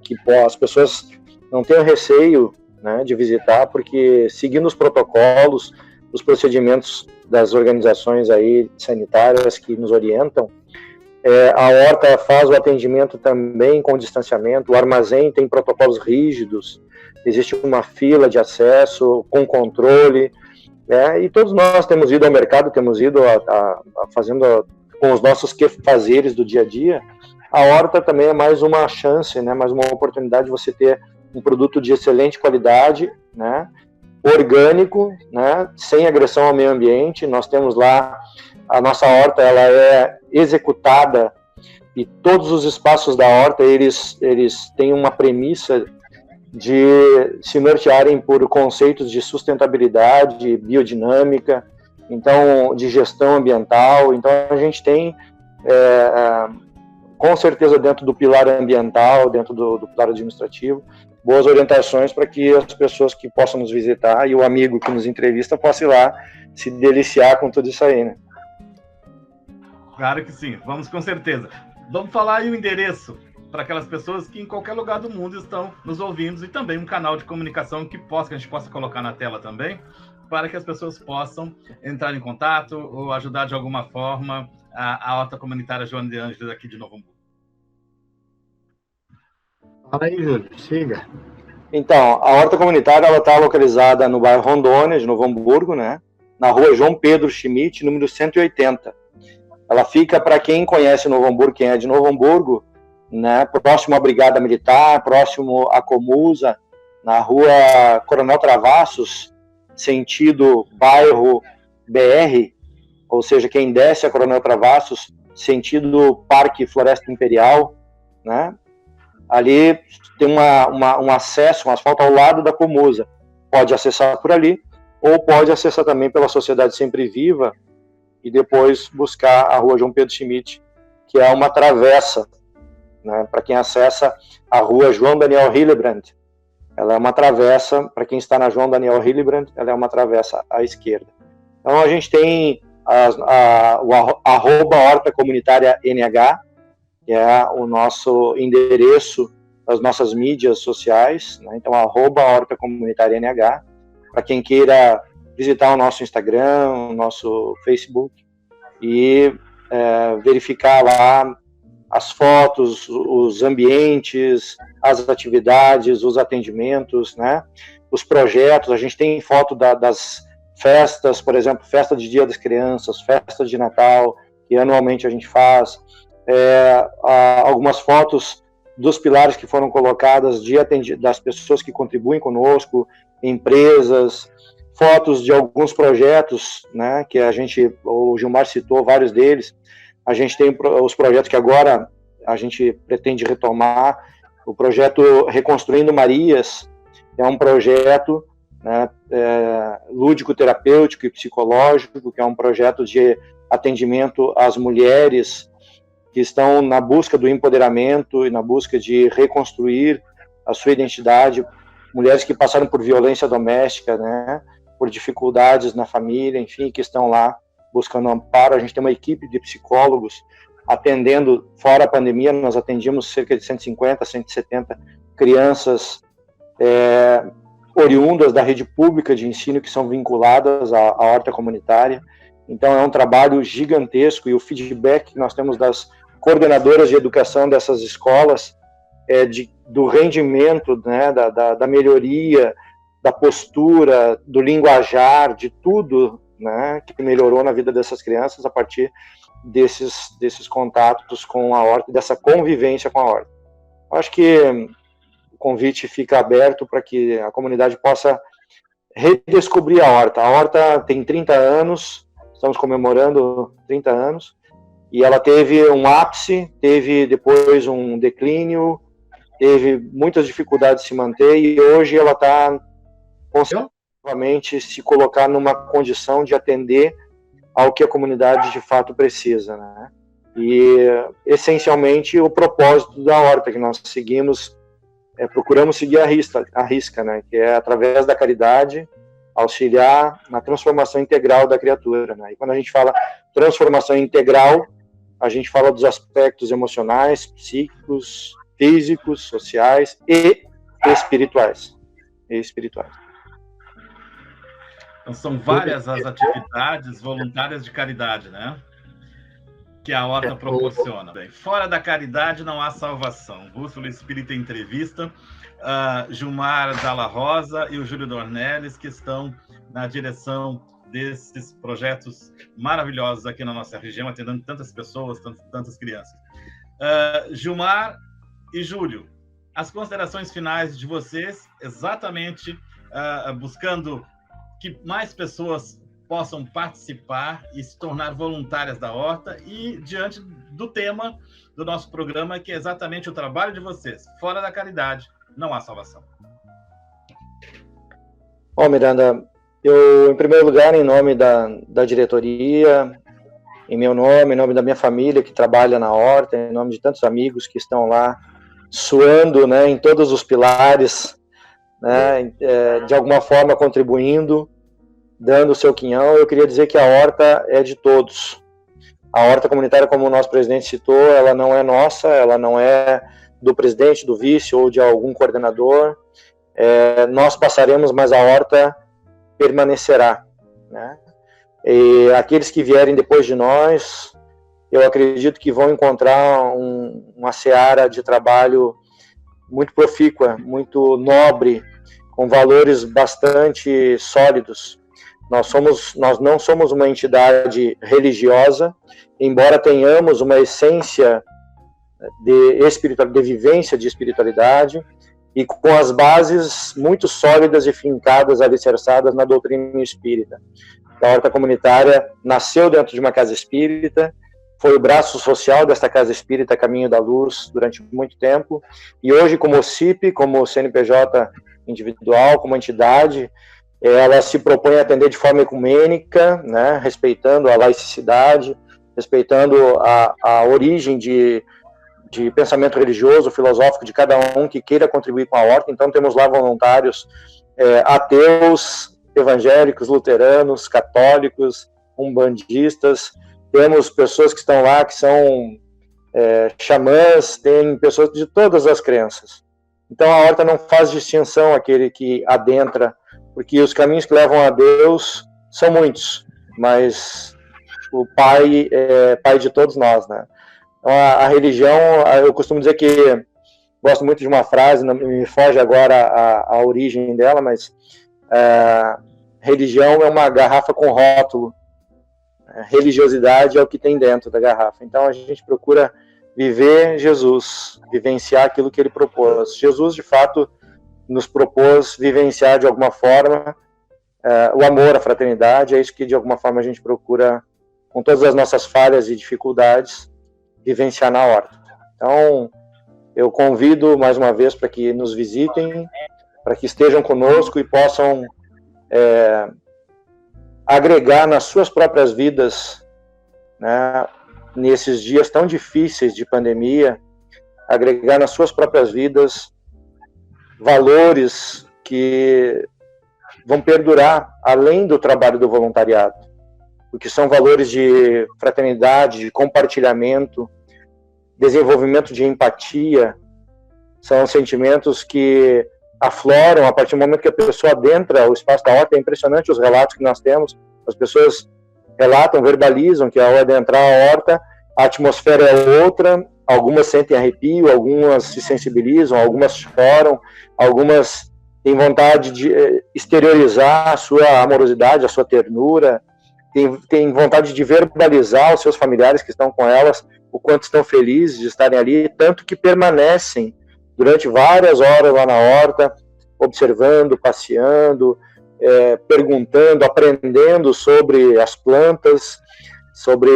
que as pessoas não tenham receio, né, de visitar, porque seguindo os protocolos, os procedimentos das organizações aí sanitárias que nos orientam, a horta faz o atendimento também com distanciamento, o armazém tem protocolos rígidos, existe uma fila de acesso com controle, e todos nós temos ido ao mercado, temos ido fazendo com os nossos quefazeres do dia a dia. A horta também é mais uma chance, né, mais uma oportunidade de você ter um produto de excelente qualidade, né, orgânico, né, sem agressão ao meio ambiente. Nós temos lá, a nossa horta, ela é executada e todos os espaços da horta, eles têm uma premissa de se nortearem por conceitos de sustentabilidade, biodinâmica, então, de gestão ambiental. Então, a gente tem, com certeza, dentro do pilar ambiental, dentro do pilar administrativo, boas orientações para que as pessoas que possam nos visitar e o amigo que nos entrevista possa ir lá se deliciar com tudo isso aí, né? Claro que sim, vamos com certeza. Vamos falar aí o endereço para aquelas pessoas que em qualquer lugar do mundo estão nos ouvindo, e também um canal de comunicação que a gente possa colocar na tela também, para que as pessoas possam entrar em contato ou ajudar de alguma forma a Horta Comunitária Joana de Anjos aqui de Novo Hamburgo. Fala aí, Júlio, siga. Então, a Horta Comunitária está localizada no bairro Rondônia, de Novo Hamburgo, né? Na rua João Pedro Schmidt, número 180. Ela fica, para quem conhece Novo Hamburgo, quem é de Novo Hamburgo, né, próximo à Brigada Militar, próximo à Comusa, na rua Coronel Travassos, sentido bairro BR, ou seja, quem desce a Coronel Travassos, sentido Parque Floresta Imperial, né? Ali tem um acesso, um asfalto ao lado da Comusa. Pode acessar por ali, ou pode acessar também pela Sociedade Sempre Viva, e depois buscar a rua João Pedro Schmidt, que é uma travessa, né, para quem acessa a rua João Daniel Hillebrand. Ela é uma travessa, para quem está na João Daniel Hillebrand, ela é uma travessa à esquerda. Então a gente tem o arroba Horta Comunitária NH, que é o nosso endereço das nossas mídias sociais, né? Então arroba Horta Comunitária NH, para quem queira visitar o nosso Instagram, o nosso Facebook e verificar lá as fotos, os ambientes, as atividades, os atendimentos, né? Os projetos. A gente tem foto das festas, por exemplo, festa de Dia das Crianças, festa de Natal, que anualmente a gente faz, algumas fotos dos pilares que foram colocadas das pessoas que contribuem conosco, empresas, fotos de alguns projetos, né, que o Gilmar citou vários deles. A gente tem os projetos que agora a gente pretende retomar, o projeto Reconstruindo Marias, é um projeto, né, lúdico-terapêutico e psicológico, que é um projeto de atendimento às mulheres que estão na busca do empoderamento e na busca de reconstruir a sua identidade, mulheres que passaram por violência doméstica, né, por dificuldades na família, enfim, que estão lá buscando amparo. A gente tem uma equipe de psicólogos atendendo, fora a pandemia, nós atendimos cerca de 150, 170 crianças oriundas da rede pública de ensino que são vinculadas à horta comunitária. Então é um trabalho gigantesco, e o feedback que nós temos das coordenadoras de educação dessas escolas do rendimento, né, da melhoria, da postura, do linguajar, de tudo, né, que melhorou na vida dessas crianças a partir desses contatos com a horta, dessa convivência com a horta. Acho que o convite fica aberto para que a comunidade possa redescobrir a horta. A horta tem 30 anos, estamos comemorando 30 anos, e ela teve um ápice, teve depois um declínio, teve muitas dificuldades de se manter, e hoje ela está consideravelmente se colocar numa condição de atender ao que a comunidade de fato precisa, né? E essencialmente o propósito da horta que nós seguimos, procuramos seguir à risca, né? Que é através da caridade auxiliar na transformação integral da criatura, né? E quando a gente fala transformação integral, a gente fala dos aspectos emocionais, psíquicos, físicos, sociais e espirituais. Então, são várias as atividades voluntárias de caridade, né? Que a horta proporciona. Bem, fora da caridade não há salvação. Bússola Espírita Entrevista, Gilmar Dalla Rosa e o Júlio Dornelles, que estão na direção desses projetos maravilhosos aqui na nossa região, atendendo tantas pessoas, tantas crianças. Gilmar e Júlio, as considerações finais de vocês, exatamente buscando que mais pessoas possam participar e se tornar voluntárias da horta, e diante do tema do nosso programa, que é exatamente o trabalho de vocês. Fora da caridade, não há salvação. Bom, Miranda, eu, em primeiro lugar, em nome da diretoria, em meu nome, em nome da minha família que trabalha na horta, em nome de tantos amigos que estão lá suando, né, em todos os pilares, né, de alguma forma contribuindo, dando o seu quinhão, eu queria dizer que a horta é de todos. A horta comunitária, como o nosso presidente citou, ela não é nossa, ela não é do presidente, do vice ou de algum coordenador. Nós passaremos, mas a horta permanecerá, né? E aqueles que vierem depois de nós, eu acredito que vão encontrar uma seara de trabalho muito profícua, muito nobre, com valores bastante sólidos. Nós não somos uma entidade religiosa, embora tenhamos uma essência de vivência de espiritualidade, e com as bases muito sólidas e fincadas, alicerçadas na doutrina espírita. A horta comunitária nasceu dentro de uma casa espírita, foi o braço social desta casa espírita Caminho da Luz durante muito tempo, e hoje, como OCIP, como CNPJ individual, como entidade, ela se propõe a atender de forma ecumênica, né, respeitando a laicidade, respeitando a origem de pensamento religioso, filosófico de cada um que queira contribuir com a horta. Então temos lá voluntários ateus, evangélicos, luteranos, católicos, umbandistas, temos pessoas que estão lá que são xamãs, tem pessoas de todas as crenças. Então a horta não faz distinção aquele que adentra, porque os caminhos que levam a Deus são muitos, mas o Pai é Pai de todos nós, né? Então, a religião, eu costumo dizer que gosto muito de uma frase, não me foge agora a origem dela, mas religião é uma garrafa com rótulo. Religiosidade é o que tem dentro da garrafa. Então a gente procura viver Jesus, vivenciar aquilo que ele propôs. Jesus, de fato, nos propôs vivenciar de alguma forma o amor, a fraternidade. É isso que de alguma forma a gente procura, com todas as nossas falhas e dificuldades, vivenciar na horta. Então, eu convido mais uma vez para que nos visitem, para que estejam conosco e possam agregar nas suas próprias vidas, né, nesses dias tão difíceis de pandemia, agregar nas suas próprias vidas valores que vão perdurar além do trabalho do voluntariado, porque são valores de fraternidade, de compartilhamento, desenvolvimento de empatia, são sentimentos que afloram a partir do momento que a pessoa adentra o espaço da horta. É impressionante os relatos que nós temos, as pessoas relatam, verbalizam que ao adentrar a horta, a atmosfera é outra, algumas sentem arrepio, algumas se sensibilizam, algumas choram, algumas têm vontade de exteriorizar a sua amorosidade, a sua ternura, têm vontade de verbalizar os seus familiares que estão com elas, o quanto estão felizes de estarem ali, tanto que permanecem durante várias horas lá na horta, observando, passeando, perguntando, aprendendo sobre as plantas, sobre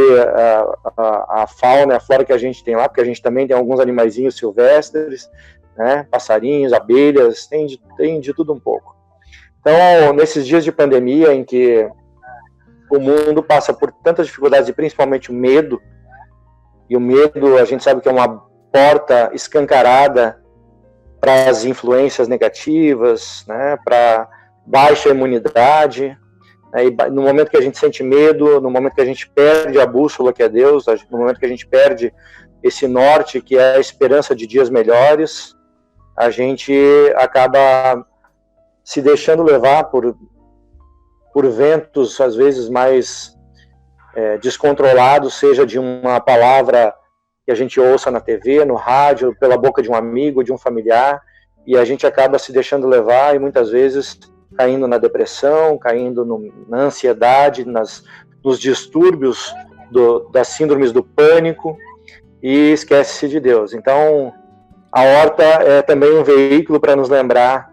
a fauna e a flora que a gente tem lá, porque a gente também tem alguns animaizinhos silvestres, né, passarinhos, abelhas, tem de tudo um pouco. Então, nesses dias de pandemia em que o mundo passa por tantas dificuldades e principalmente o medo, e o medo a gente sabe que é uma porta escancarada para as influências negativas, né, para baixa imunidade, né, e no momento que a gente sente medo, no momento que a gente perde a bússola que é Deus, no momento que a gente perde esse norte que é a esperança de dias melhores, a gente acaba se deixando levar por ventos às vezes mais descontrolados, seja de uma palavra que a gente ouça na TV, no rádio, pela boca de um amigo, de um familiar, e a gente acaba se deixando levar e muitas vezes caindo na depressão, caindo na ansiedade, nos distúrbios das síndromes do pânico, e esquece-se de Deus. Então, a horta é também um veículo para nos lembrar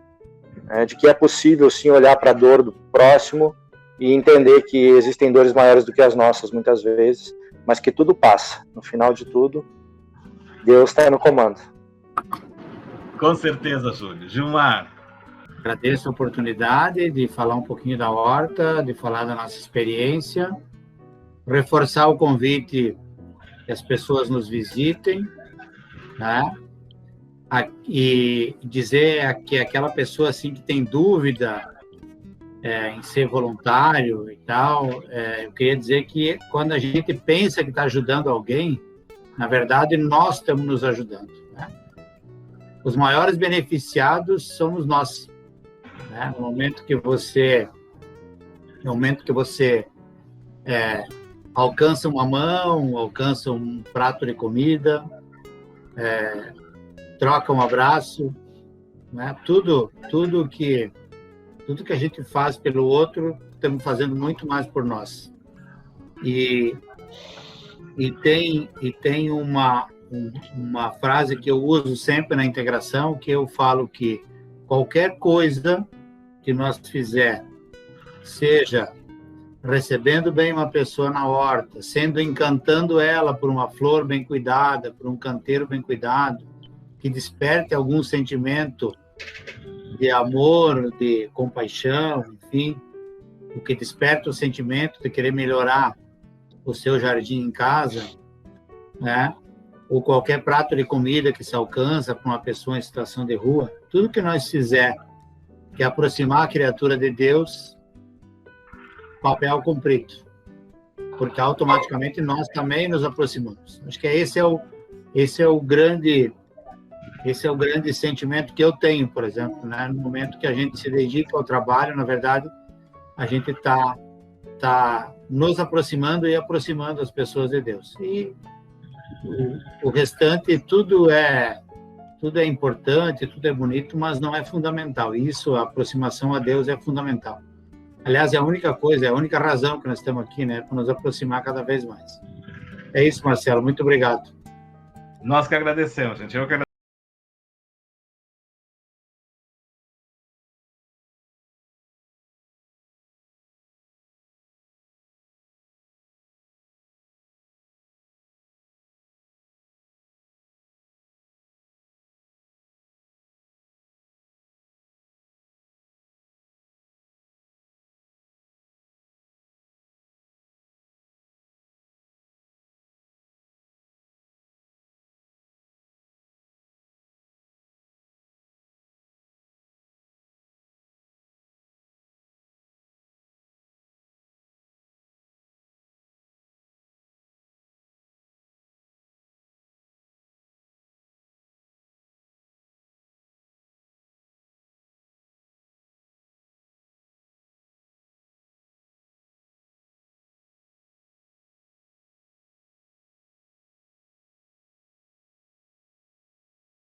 de que é possível sim olhar para a dor do próximo e entender que existem dores maiores do que as nossas muitas vezes, mas que tudo passa. No final de tudo, Deus está no comando. Com certeza, Júlio. Gilmar. Agradeço a oportunidade de falar um pouquinho da horta, de falar da nossa experiência, reforçar o convite que as pessoas nos visitem, né? E dizer que aquela pessoa assim que tem dúvida em ser voluntário e tal, eu queria dizer que quando a gente pensa que está ajudando alguém, na verdade nós estamos nos ajudando, né? Os maiores beneficiados somos nós, né? No momento que você alcança uma mão, alcança um prato de comida, troca um abraço, né? Tudo que a gente faz pelo outro, estamos fazendo muito mais por nós. E tem uma frase que eu uso sempre na integração, que eu falo que qualquer coisa que nós fizer, seja recebendo bem uma pessoa na horta, encantando ela por uma flor bem cuidada, por um canteiro bem cuidado, que desperte algum sentimento de amor, de compaixão, enfim, o que desperta o sentimento de querer melhorar o seu jardim em casa, né? Ou qualquer prato de comida que se alcança para uma pessoa em situação de rua, tudo que nós fizer que aproximar a criatura de Deus, papel cumprido, porque automaticamente nós também nos aproximamos. Acho que esse é o grande sentimento que eu tenho, por exemplo, né? No momento que a gente se dedica ao trabalho, na verdade, a gente tá nos aproximando e aproximando as pessoas de Deus. E o restante, tudo é importante, tudo é bonito, mas não é fundamental. Isso, a aproximação a Deus é fundamental. Aliás, é a única coisa, é a única razão que nós estamos aqui, né? Para nos aproximar cada vez mais. É isso, Marcelo. Muito obrigado. Nós que agradecemos, gente. Eu que agradeço.